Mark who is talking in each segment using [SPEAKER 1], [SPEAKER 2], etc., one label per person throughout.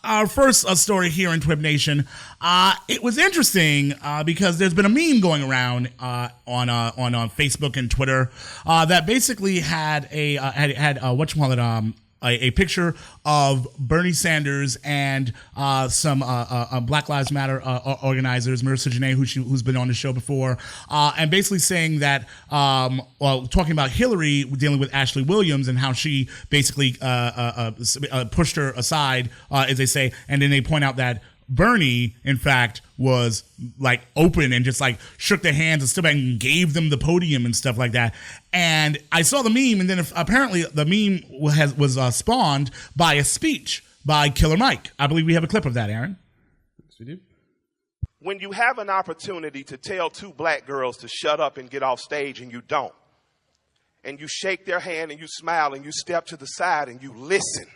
[SPEAKER 1] Our first story here in TWiB Nation, it was interesting because there's been a meme going around on Facebook and Twitter that basically had a a picture of Bernie Sanders and some Black Lives Matter organizers, Marissa, Janae, who's been on the show before, and basically saying that, talking about Hillary dealing with Ashley Williams and how she basically pushed her aside, as they say, and then they point out that Bernie, in fact, was like open and just like shook their hands and stuff and gave them the podium and stuff like that. And I saw the meme, and then apparently the meme was spawned by a speech by Killer Mike. I believe we have a clip of that, Aaron.
[SPEAKER 2] Yes, we do.
[SPEAKER 3] When you have an opportunity to tell two black girls to shut up and get off stage and you don't, and you shake their hand and you smile and you step to the side and you listen,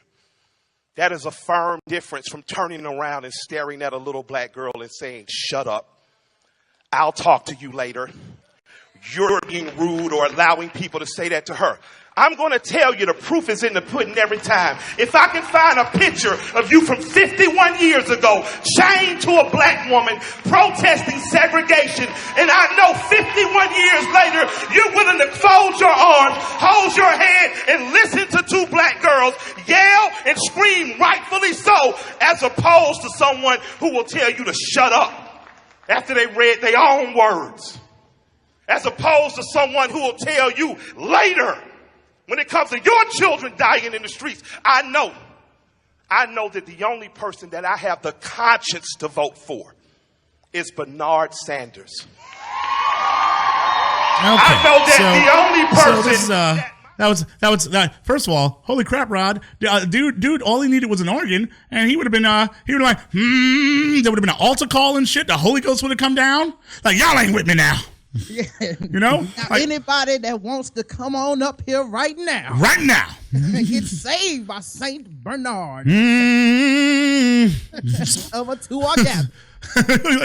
[SPEAKER 3] that is a firm difference from turning around and staring at a little black girl and saying, shut up, I'll talk to you later. You're being rude or allowing people to say that to her. I'm going to tell you the proof is in the pudding every time. If I can find a picture of you from 51 years ago, chained to a black woman, protesting segregation, and I know 51 years later, you're willing to fold your arms, hold your head, and listen to two black girls yell and scream, rightfully so, as opposed to someone who will tell you to shut up after they read their own words, as opposed to someone who will tell you later, when it comes to your children dying in the streets, I know that the only person that I have the conscience to vote for is Bernard Sanders.
[SPEAKER 1] Okay,
[SPEAKER 3] I know that the only person.
[SPEAKER 1] That was first of all, holy crap, Rod, dude, all he needed was an organ, and he would have been there would have been an altar call and shit. The Holy Ghost would have come down. Like, y'all ain't with me now.
[SPEAKER 4] Yeah.
[SPEAKER 1] You know,
[SPEAKER 4] now,
[SPEAKER 1] like,
[SPEAKER 4] anybody that wants to come on up here right now
[SPEAKER 1] and
[SPEAKER 4] get saved by Saint Bernard. Over to our gap.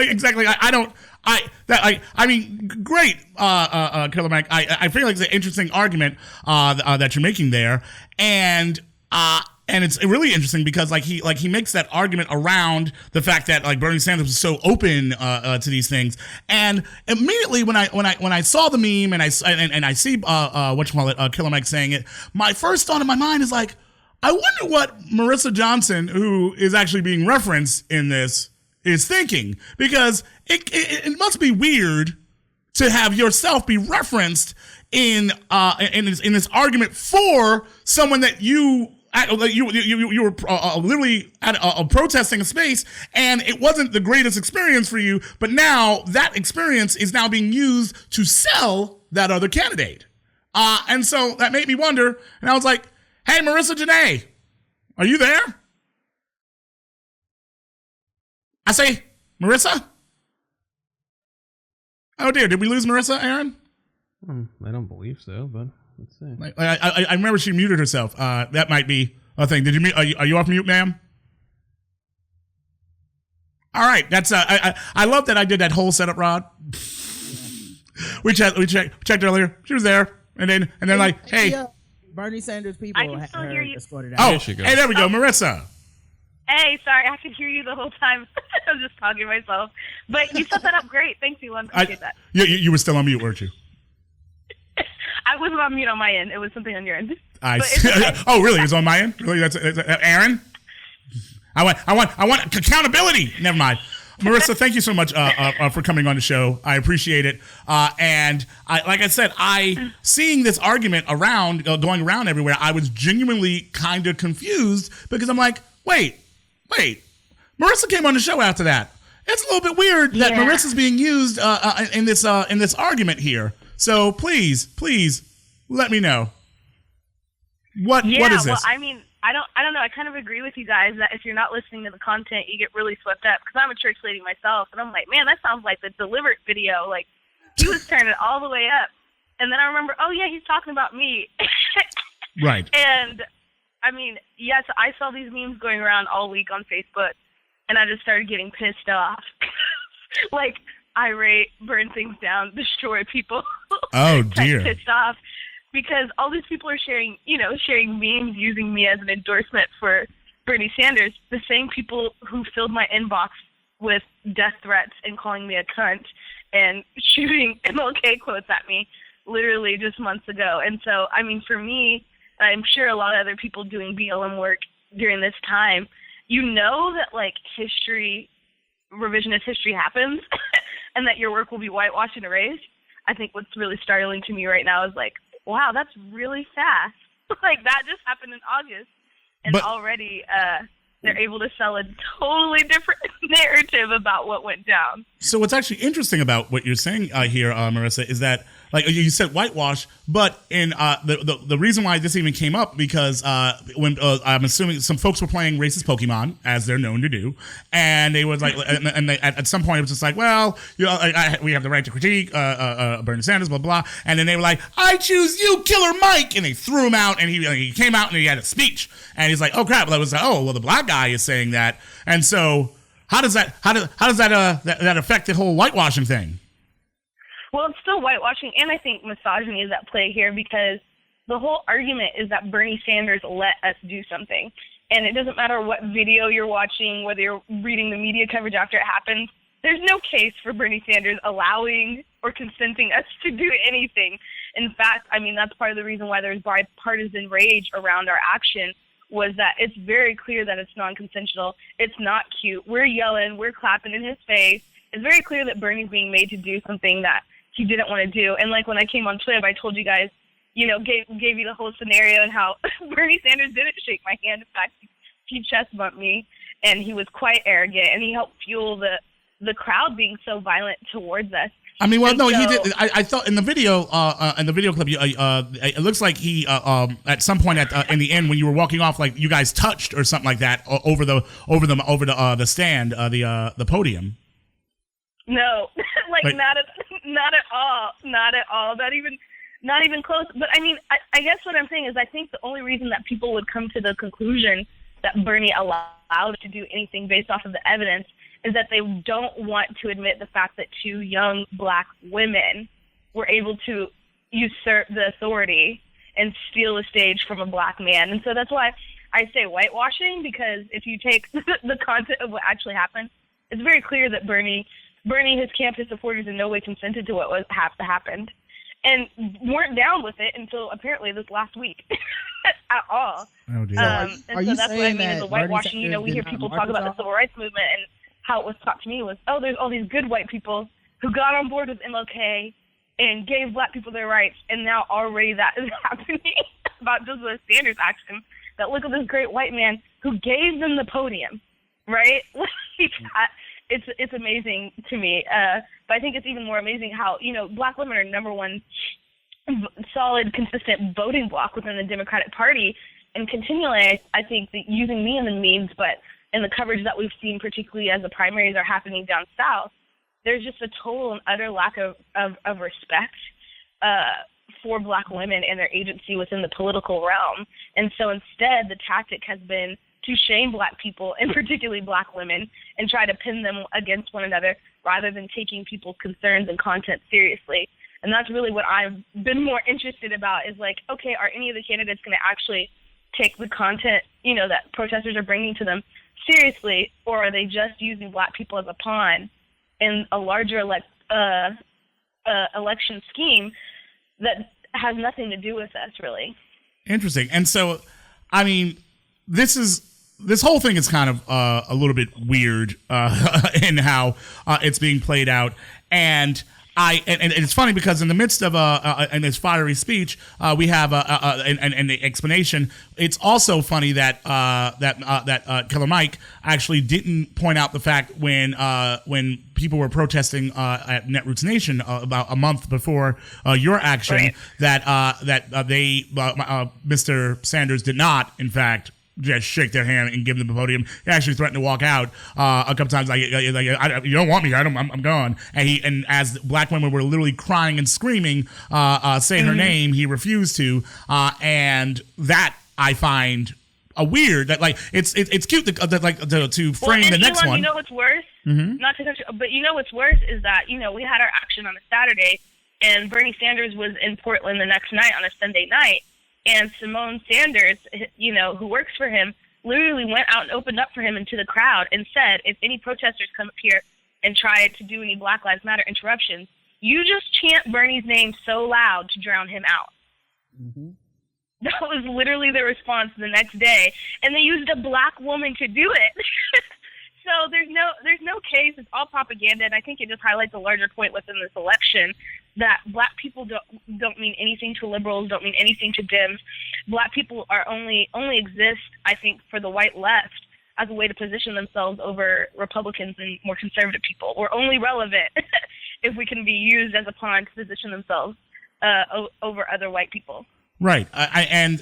[SPEAKER 1] Exactly. I mean, great, Killer Mike. I feel like it's an interesting argument that you're making there, and it's really interesting because he makes that argument around the fact that like Bernie Sanders was so open to these things, and immediately when I saw the meme and I see Killer Mike saying it, my first thought in my mind is like, I wonder what Marissa Johnson, who is actually being referenced in this, is thinking, because it must be weird to have yourself be referenced in this argument for someone that you were literally at protesting a space, and it wasn't the greatest experience for you, but now that experience is now being used to sell that other candidate. And so that made me wonder, and I was like, hey, Marissa Janae, are you there? I say, Marissa? Oh dear, did we lose Marissa, Aaron?
[SPEAKER 2] I don't believe so, but let's see.
[SPEAKER 1] I remember she muted herself. That might be a thing. Did you mute? Are you off mute, ma'am? All right, that's I love that I did that whole setup, Rod. we checked earlier. She was there, and then like, hey,
[SPEAKER 4] Bernie Sanders people.
[SPEAKER 5] I can still hear you.
[SPEAKER 4] Escorted
[SPEAKER 1] out.
[SPEAKER 4] Oh,
[SPEAKER 1] hey, there we go, Marissa.
[SPEAKER 5] Hey, sorry, I could hear you the whole time. I was just talking to myself. But you set that up great. Thanks, Elon. Appreciate that.
[SPEAKER 1] You were still on mute, weren't you?
[SPEAKER 5] I wasn't on mute on my end. It was something on your end.
[SPEAKER 1] Okay. Oh, really? It was on my end? Really? That's Aaron? I want accountability. Never mind. Marissa, thank you so much for coming on the show. I appreciate it. And like I said, seeing this argument going around everywhere, I was genuinely kind of confused because I'm like, wait. Marissa came on the show after that. It's a little bit weird that Marissa's being used in this argument here. So please let me know. What is this?
[SPEAKER 5] Well, I mean, I don't know. I kind of agree with you guys that if you're not listening to the content, you get really swept up. Because I'm a church lady myself, and I'm like, man, that sounds like the Delivered video. Like, he was turning it all the way up. And then I remember, oh yeah, he's talking about me.
[SPEAKER 1] Right.
[SPEAKER 5] And I mean, yes, I saw these memes going around all week on Facebook, and I just started getting pissed off. Like, irate, burn things down, destroy people.
[SPEAKER 1] Oh dear.
[SPEAKER 5] Pissed off. Because all these people are sharing memes using me as an endorsement for Bernie Sanders, the same people who filled my inbox with death threats and calling me a cunt and shooting MLK quotes at me literally just months ago. And so, I mean, for me, I'm sure a lot of other people doing BLM work during this time, you know that, like, revisionist history happens and that your work will be whitewashed and erased. I think what's really startling to me right now is, like, wow, that's really fast. Like, that just happened in August, and already they're able to sell a totally different narrative about what went down.
[SPEAKER 1] So what's actually interesting about what you're saying here, Marissa, is that, like you said, whitewash, but in the reason why this even came up because when I'm assuming some folks were playing racist Pokemon, as they're known to do, and they was like, and they, at some point it was just like, well, you know, we have the right to critique Bernie Sanders, blah blah, and then they were like, I choose you, Killer Mike, and they threw him out, and he came out and he had a speech, and he's like, oh crap, well, I was like, oh well, the black guy is saying that, and so how does that affect the whole whitewashing thing?
[SPEAKER 5] Well, it's still whitewashing, and I think misogyny is at play here because the whole argument is that Bernie Sanders let us do something. And it doesn't matter what video you're watching, whether you're reading the media coverage after it happens, there's no case for Bernie Sanders allowing or consenting us to do anything. In fact, I mean, that's part of the reason why there's bipartisan rage around our action was that it's very clear that it's non-consensual. It's not cute. We're yelling. We're clapping in his face. It's very clear that Bernie's being made to do something that he didn't want to do. And like when I came on TWiB, I told you guys, you know, gave you the whole scenario and how Bernie Sanders didn't shake my hand. In fact, he chest bumped me, and he was quite arrogant, and he helped fuel the crowd being so violent towards us.
[SPEAKER 1] I mean, well, and no, so, he did. I thought in the video clip, it looks like he at some point in the end when you were walking off, like you guys touched or something like that over the stand, the podium.
[SPEAKER 5] No, like not at all, not even close. But I mean, I guess what I'm saying is I think the only reason that people would come to the conclusion that Bernie allowed to do anything based off of the evidence is that they don't want to admit the fact that two young black women were able to usurp the authority and steal the stage from a black man. And so that's why I say whitewashing, because if you take the content of what actually happened, it's very clear that Bernie, his camp, his supporters in no way consented to what happened and weren't down with it until apparently this last week at all.
[SPEAKER 1] Oh, dear.
[SPEAKER 4] Are you
[SPEAKER 5] that's what I mean is the whitewashing. You know, we hear people talk about the civil rights movement, and how it was taught to me was, oh, there's all these good white people who got on board with MLK and gave black people their rights, and now already that is happening about just the Sanders action, that look at this great white man who gave them the podium, right? It's amazing to me. But I think it's even more amazing how, you know, black women are number one solid, consistent voting bloc within the Democratic Party. And continually, I think that using me in the means, but in the coverage that we've seen, particularly as the primaries are happening down south, there's just a total and utter lack of respect for black women and their agency within the political realm. And so instead, the tactic has been to shame black people, and particularly black women, and try to pin them against one another rather than taking people's concerns and content seriously. And that's really what I've been more interested about is like, okay, are any of the candidates going to actually take the content, you know, that protesters are bringing to them seriously, or are they just using black people as a pawn in a larger election scheme that has nothing to do with us, really?
[SPEAKER 1] Interesting. And so, I mean, this whole thing is kind of a little bit weird in how it's being played out, and it's funny because in the midst of in this fiery speech, we have an explanation. It's also funny that Killer Mike actually didn't point out the fact when people were protesting at Netroots Nation about a month before your action,
[SPEAKER 5] right,
[SPEAKER 1] that Mr. Sanders did not, in fact, just shake their hand and give them the podium. He actually threatened to walk out a couple times, like you don't want me here. I'm gone. And as black women were literally crying and screaming, saying her name, he refused to. And that I find weird. That like it's cute to frame the next one.
[SPEAKER 5] You know what's worse? Not to touch, but you know what's worse is that we had our action on a Saturday, and Bernie Sanders was in Portland the next night on a Sunday night. And Simone Sanders, who works for him, literally went out and opened up for him into the crowd and said, if any protesters come up here and try to do any Black Lives Matter interruptions, you just chant Bernie's name so loud to drown him out.
[SPEAKER 4] Mm-hmm.
[SPEAKER 5] That was literally the response the next day, and they used a Black woman to do it. So there's no case. It's all propaganda, and I think it just highlights a larger point within this election that Black people don't mean anything to liberals, don't mean anything to Dems. Black people are only exist, I think, for the white left as a way to position themselves over Republicans and more conservative people. We're only relevant if we can be used as a pawn to position themselves over other white people.
[SPEAKER 1] Right. And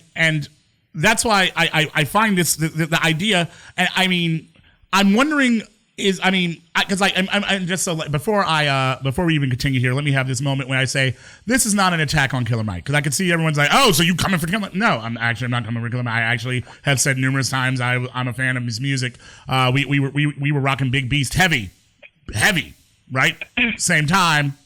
[SPEAKER 1] that's why I find this the idea, and I mean, I'm wondering because I'm just so before we even continue here, let me have this moment when I say this is not an attack on Killer Mike, because I can see everyone's like, oh, so you coming for Killer Mike? No, I'm not coming for Killer Mike. I actually have said numerous times I'm a fan of his music. We were rocking Big Beast heavy, right? Same time,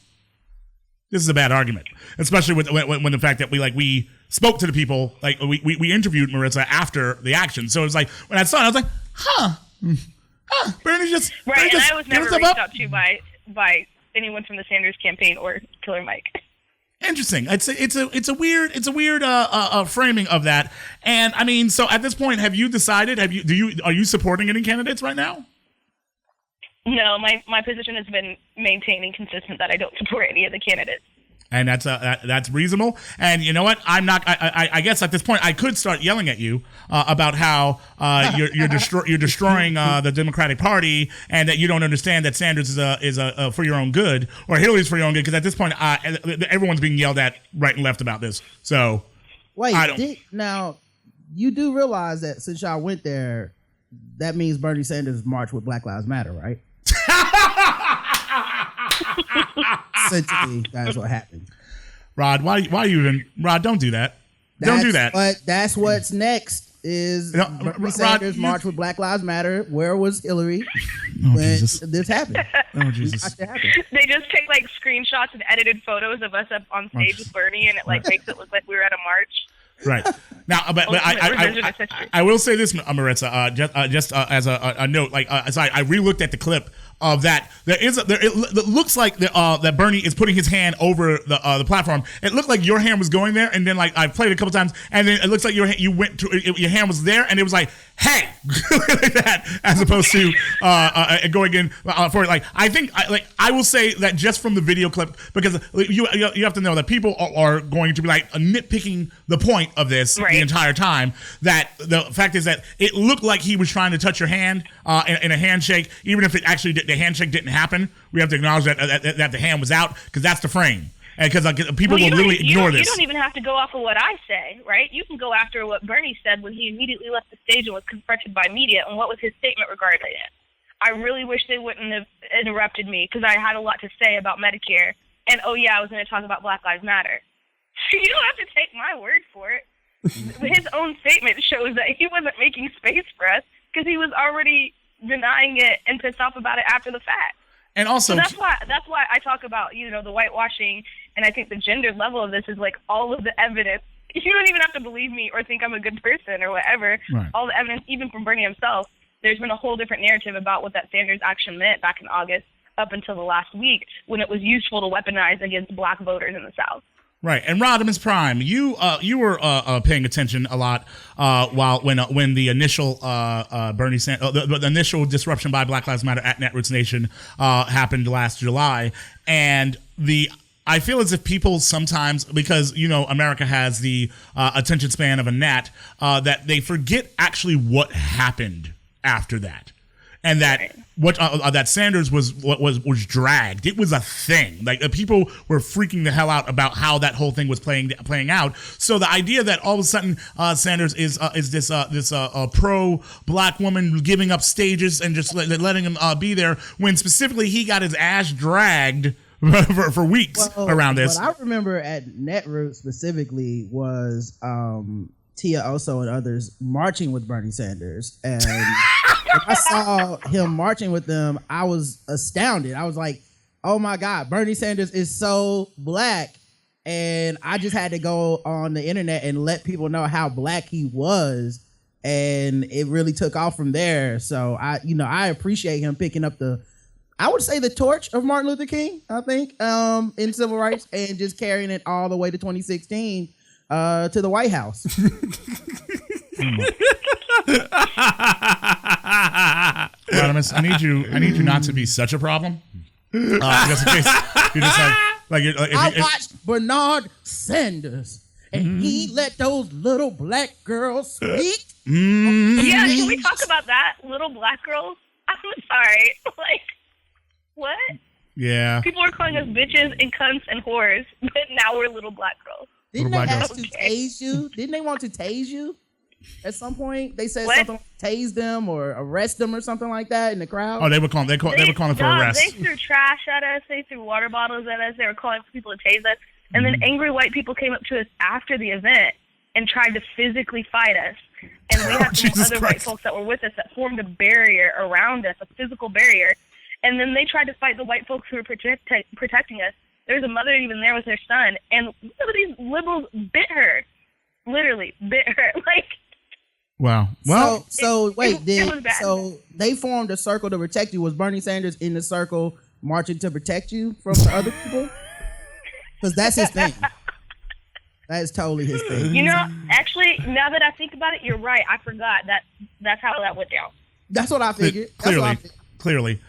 [SPEAKER 1] this is a bad argument, especially when the fact that we spoke to the people, like we interviewed Marissa after the action. So it was like when I saw it, I was like, huh. Bernie just
[SPEAKER 5] right,
[SPEAKER 1] Bernie
[SPEAKER 5] and
[SPEAKER 1] just
[SPEAKER 5] I was never reached out to by anyone from the Sanders campaign or Killer Mike.
[SPEAKER 1] Interesting. It's a weird framing of that. And I mean, so at this point, have you decided? Are you supporting any candidates right now?
[SPEAKER 5] No, my position has been maintaining consistent that I don't support any of the candidates.
[SPEAKER 1] And that's reasonable. And you know what? I'm not. I guess at this point I could start yelling at you about how you're destroying the Democratic Party, and that you don't understand that Sanders is a for your own good, or Hillary's for your own good. Because at this point, everyone's being yelled at right and left about this. So
[SPEAKER 4] wait, now you do realize that since y'all went there, that means Bernie Sanders marched with Black Lives Matter, right? Essentially, that's what happened.
[SPEAKER 1] Rod, why you even? Rod, don't do that. Don't do that.
[SPEAKER 4] But that's what's next is Bernie Sanders march with Black Lives Matter. Where was Hillary when this happened?
[SPEAKER 1] Oh, Jesus.
[SPEAKER 5] They just take like screenshots and edited photos of us up on stage with Bernie, and it like makes it look like we were at a march.
[SPEAKER 1] Right. Now, but I will say this, Marissa, just as a note, so I re-looked at the clip of that. It looks like that Bernie is putting his hand over the platform. It looked like your hand was going there, and then like I played it a couple times, and then it looks like your hand was there, and it was like, hey, like that, as opposed to going in for it. Like I think, I will say that just from the video clip, because you have to know that people are going to be like nitpicking the point of this the entire time. That the fact is that it looked like he was trying to touch your hand in a handshake, even if it actually the handshake didn't happen. We have to acknowledge that the hand was out, because that's the frame. And because people will literally ignore this.
[SPEAKER 5] You don't even have to go off of what I say, right? You can go after what Bernie said when he immediately left the stage and was confronted by media, and what was his statement regarding it. I really wish they wouldn't have interrupted me, because I had a lot to say about Medicare. And, oh, yeah, I was going to talk about Black Lives Matter. You don't have to take my word for it. His own statement shows that he wasn't making space for us, because he was already denying it and pissed off about it after the fact.
[SPEAKER 1] And also,
[SPEAKER 5] so that's why I talk about, the whitewashing, and I think the gendered level of this is like all of the evidence. You don't even have to believe me or think I'm a good person or whatever. Right. All the evidence, even from Bernie himself, there's been a whole different narrative about what that Sanders action meant back in August up until the last week, when it was useful to weaponize against black voters in the South.
[SPEAKER 1] Right. And Rodimus Prime, you were paying attention a lot when the initial Bernie Sanders, the initial disruption by Black Lives Matter at Netroots Nation happened last July, and I feel as if people sometimes, because America has the attention span of a gnat, that they forget actually what happened after that. And that that Sanders was dragged. It was a thing. Like people were freaking the hell out about how that whole thing was playing out. So the idea that all of a sudden Sanders is this pro black woman giving up stages and just letting him be there, when specifically he got his ass dragged for weeks around this.
[SPEAKER 4] What I remember at Netroots specifically was Tia Oso and others marching with Bernie Sanders, and when I saw him marching with them, I was astounded. I was like, oh my God, Bernie Sanders is so black. And I just had to go on the internet and let people know how black he was. and it really took off from there. So I appreciate him picking up I would say the torch of Martin Luther King, I think, in civil rights, and just carrying it all the way to 2016 to the White House.
[SPEAKER 1] Rodimus, I need you not to be such a problem. Just in case you're just
[SPEAKER 4] I watched Bernard Sanders, and he let those little black girls speak.
[SPEAKER 5] Yeah, can we talk about that? Little black girls? I'm sorry. Like, what?
[SPEAKER 1] Yeah.
[SPEAKER 5] People were calling us bitches and cunts and whores, but now we're little black girls.
[SPEAKER 4] Didn't they ask to tase you? Didn't they want to tase you? At some point, they said something like tase them or arrest them or something like that in the crowd.
[SPEAKER 1] Oh, they were calling for arrest.
[SPEAKER 5] They threw trash at us. They threw water bottles at us. They were calling for people to tase us. And then angry white people came up to us after the event and tried to physically fight us. And we had some other white folks that were with us that formed a barrier around us, a physical barrier. And then they tried to fight the white folks who were protecting us. There was a mother even there with her son, and some of these liberals bit her. Literally bit her. Like,
[SPEAKER 1] wow. Well,
[SPEAKER 4] so they formed a circle to protect you. Was Bernie Sanders in the circle marching to protect you from the other people? Because that's his thing. That is totally his thing.
[SPEAKER 5] You know, actually, now that I think about it, you're right. I forgot that's how that went down.
[SPEAKER 4] That's what I figured.
[SPEAKER 1] Clearly.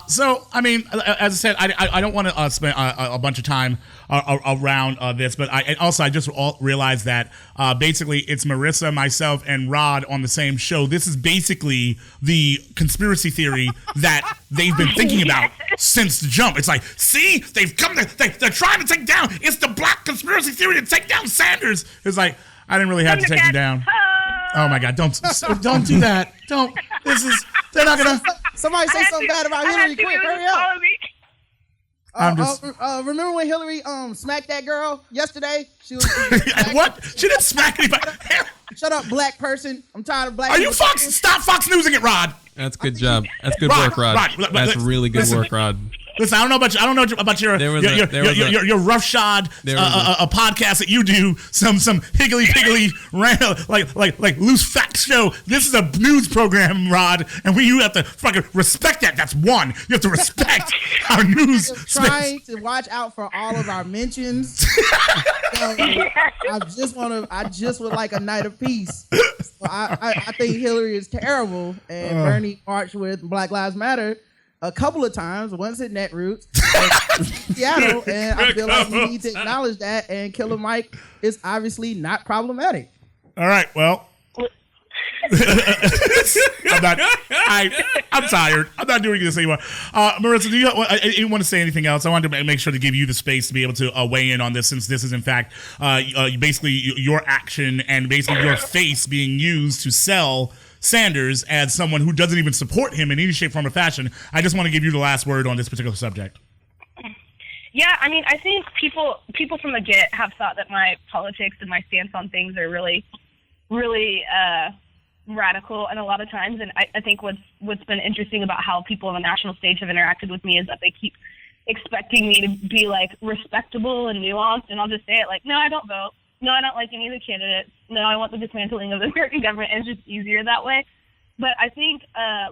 [SPEAKER 1] So, I mean, as I said, I don't want to spend a bunch of time around this, but I just realized that basically it's Marissa, myself, and Rod on the same show. This is basically the conspiracy theory that they've been thinking about since the jump. It's like, see, they're trying to take down. It's the black conspiracy theory to take down Sanders. It's like, I didn't really have to take him down. Oh my God! Don't do that! Don't. They're not gonna.
[SPEAKER 4] Somebody say something bad about Hillary. Quick, hurry up! Remember when Hillary smacked that girl yesterday? She was
[SPEAKER 1] what? She didn't smack anybody.
[SPEAKER 4] Shut up, black person! I'm tired of black.
[SPEAKER 1] Are you Fox? Stop Fox Newsing it, Rod.
[SPEAKER 2] That's good job. That's good work, Rod. That's really good work, Rod.
[SPEAKER 1] Listen, I don't know about your roughshod a podcast that you do, some higgly piggly like loose fact show. This is a news program, Rod, and you have to fucking respect that. That's one. You have to respect our news.
[SPEAKER 4] Trying to watch out for all of our mentions. I just would like a night of peace. So I think Hillary is terrible, and Bernie marched with Black Lives Matter a couple of times, once at Netroots, Seattle, and I feel like we need to acknowledge that, and Killer Mike is obviously not problematic.
[SPEAKER 1] All right, well, I'm tired. I'm not doing this anymore. Marissa, do you want to say anything else? I wanted to make sure to give you the space to be able to weigh in on this, since this is in fact basically your action and basically your face being used to sell Sanders as someone who doesn't even support him in any shape, form, or fashion. I just want to give you the last word on this particular subject.
[SPEAKER 5] Yeah, I mean, I think people from the get have thought that my politics and my stance on things are really, really radical, and a lot of times. And I think what's been interesting about how people on the national stage have interacted with me is that they keep expecting me to be like respectable and nuanced, and I'll just say it like, no, I don't vote. No, I don't like any of the candidates. No, I want the dismantling of the American government. It's just easier that way. But I think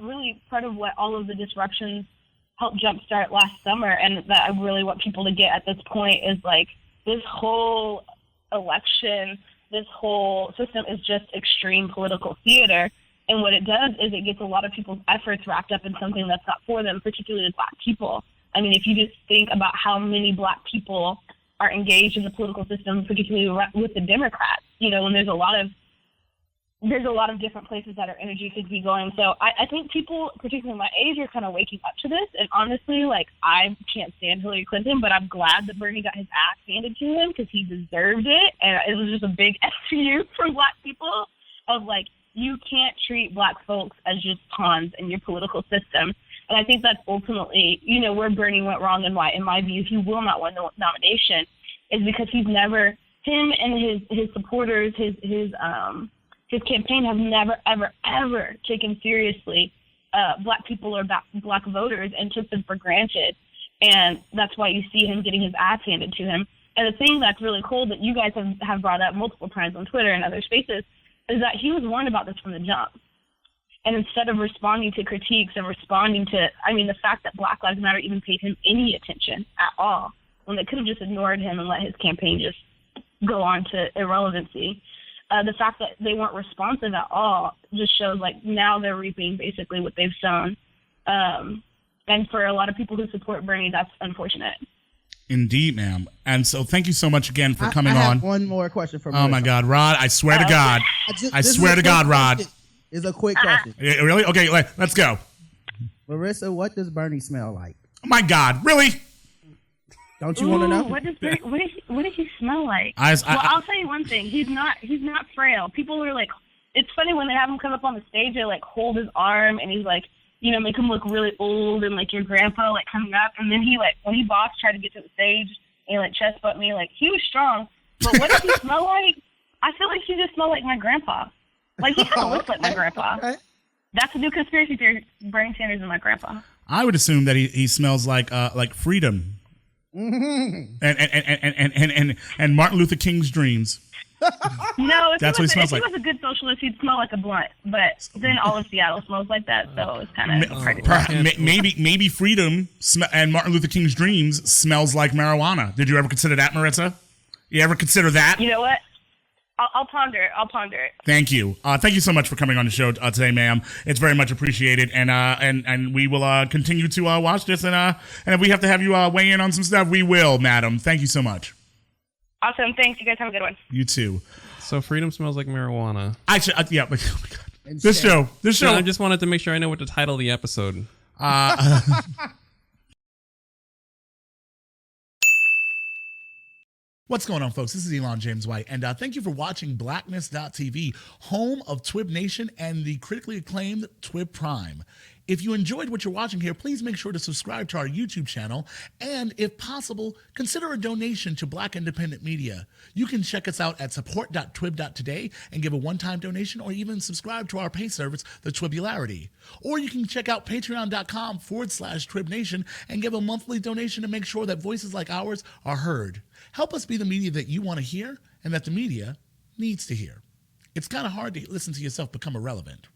[SPEAKER 5] really part of what all of the disruptions helped jumpstart last summer, and that I really want people to get at this point, is like this whole election, this whole system is just extreme political theater. And what it does is it gets a lot of people's efforts wrapped up in something that's not for them, particularly Black people. I mean, if you just think about how many Black people are engaged in the political system, particularly with the Democrats, when there's a lot of different places that our energy could be going. So I think people, particularly my age, are kind of waking up to this. And honestly, like, I can't stand Hillary Clinton, but I'm glad that Bernie got his ass handed to him because he deserved it. And it was just a big FU for Black people of like, you can't treat Black folks as just pawns in your political system. And I think that's ultimately, where Bernie went wrong and why, in my view, he will not win the nomination, is because he's never, him and his supporters, his campaign have never, ever, ever taken seriously Black people or Black voters and took them for granted. And that's why you see him getting his ass handed to him. And the thing that's really cool that you guys have brought up multiple times on Twitter and other spaces is that he was warned about this from the jump. And instead of responding to critiques and responding to, the fact that Black Lives Matter even paid him any attention at all, when they could have just ignored him and let his campaign just go on to irrelevancy. The fact that they weren't responsive at all just shows like now they're reaping basically what they've sown. And for a lot of people who support Bernie, that's unfortunate.
[SPEAKER 1] Indeed, ma'am. And so thank you so much again for coming
[SPEAKER 4] I
[SPEAKER 1] on.
[SPEAKER 4] have one more question for Marissa.
[SPEAKER 1] Oh my God, Rod, I swear to God. I swear to God, Rod.
[SPEAKER 4] It's a quick question.
[SPEAKER 1] Really? Okay, let's go.
[SPEAKER 4] Marissa, what does Bernie smell like?
[SPEAKER 1] Oh my God, really?
[SPEAKER 4] Don't you want to know?
[SPEAKER 5] What does he smell like? I'll tell you one thing. He's not frail. People are like, it's funny when they have him come up on the stage, they like hold his arm and he's like, make him look really old and like your grandpa like coming up. And then he like, when he tried to get to the stage and he like chest bumped me, like he was strong. But what does he smell like? I feel like he just smelled like my grandpa. Like he kind of looks like my grandpa. Okay. That's a new conspiracy theory. Bernie Sanders is my grandpa.
[SPEAKER 1] I would assume that he smells like freedom. Mm-hmm. And Martin Luther King's dreams.
[SPEAKER 5] No,
[SPEAKER 1] that's what he smells like.
[SPEAKER 5] If he was a good socialist, he'd smell like a blunt. But then all of Seattle smells like that, so it's kind of hard to
[SPEAKER 1] maybe freedom and Martin Luther King's dreams smells like marijuana. Did you ever consider that, Marissa? You ever consider that?
[SPEAKER 5] You know what? I'll ponder it.
[SPEAKER 1] Thank you. Thank you so much for coming on the show today, ma'am. It's very much appreciated, and we will continue to watch this, and if we have to have you weigh in on some stuff, we will, madam. Thank you so much.
[SPEAKER 5] Awesome. Thanks. You guys have a good one.
[SPEAKER 1] You too.
[SPEAKER 2] So freedom smells like marijuana.
[SPEAKER 1] I should, yeah. But, oh my God. This show.
[SPEAKER 2] No, I just wanted to make sure I know what to title the episode.
[SPEAKER 1] What's going on, folks? This is Elon James White, and thank you for watching Blackness.tv, home of TWiB Nation and the critically acclaimed TWiB Prime. If you enjoyed what you're watching here, please make sure to subscribe to our YouTube channel, and if possible, consider a donation to Black Independent Media. You can check us out at support.twib.today and give a one-time donation, or even subscribe to our pay service, The Twibularity. Or you can check out patreon.com/TWiB Nation and give a monthly donation to make sure that voices like ours are heard. Help us be the media that you want to hear and that the media needs to hear. It's kind of hard to listen to yourself become irrelevant.